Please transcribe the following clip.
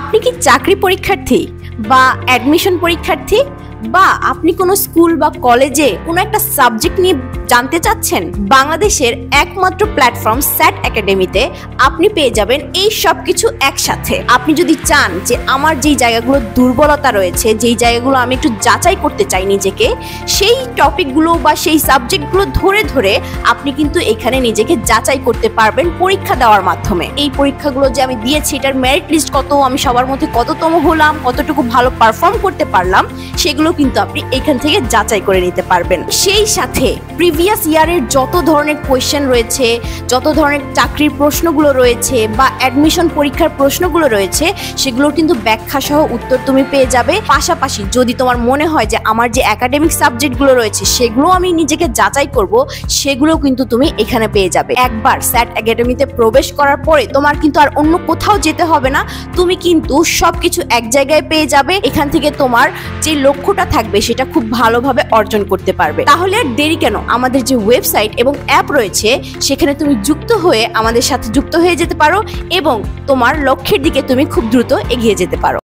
আপনি কি চাকরি পরীক্ষার্থী বা অ্যাডমিশন পরীক্ষার্থী বা আপনি কোনো স্কুল বা কলেজে কোনো একটা সাবজেক্ট নিয়ে জানতে চাচ্ছেন? বাংলাদেশের একমাত্র প্ল্যাটফর্ম স্যাট একাডেমিতে আপনি পেয়ে যাবেন এই সব কিছু একসাথে। আপনি যদি চান যে আমার যেই জায়গাগুলো দুর্বলতা রয়েছে, যেই জায়গাগুলো আমি একটু যাচাই করতে চাই নিজেকে, সেই টপিকগুলো বা সেই সাবজেক্টগুলো ধরে ধরে আপনি কিন্তু এখানে নিজেকে যাচাই করতে পারবেন পরীক্ষা দেওয়ার মাধ্যমে। এই পরীক্ষাগুলো যে আমি দিয়েছি এটার মেরিট লিস্ট কত, আমি সবার মধ্যে কততম হলাম, কতটুকু ভালো পারফর্ম করতে পারলাম, সেগুলো কিন্তু আপনি এখান থেকে যাচাই করে নিতে পারবেন। সেই সাথে প্রিভিয়াস ইয়ারের যত ধরনের কোয়েশ্চেন রয়েছে, যত ধরনের চাকরির প্রশ্নগুলো রয়েছে বা অ্যাডমিশন পরীক্ষার প্রশ্নগুলো রয়েছে, সেগুলো কিন্তু ব্যাখ্যা সহ উত্তর তুমি পেয়ে যাবে। পাশাপাশি যদি তোমার মনে হয় যে আমার যে একাডেমিক সাবজেক্টগুলো রয়েছে সেগুলো আমি নিজেকে যাচাই করব, সেগুলো কিন্তু তুমি এখানে পেয়ে যাবে। একবার স্যাট একাডেমিতে প্রবেশ করার পরে তোমার কিন্তু আর অন্য কোথাও যেতে হবে না, তুমি কিন্তু সবকিছু এক জায়গায় পেয়ে যাবে। এখান থেকে তোমার যে লক্ষ্যটা থাকবে সেটা খুব ভালোভাবে অর্জন করতে পারবে। তাহলে আর দেরি কেন? আমাদের যে ওয়েবসাইট এবং অ্যাপ রয়েছে সেখানে তুমি যুক্ত হয়ে আমাদের সাথে যুক্ত হয়ে যেতে পারো এবং তোমার লক্ষ্যের দিকে তুমি খুব দ্রুত এগিয়ে যেতে পারো।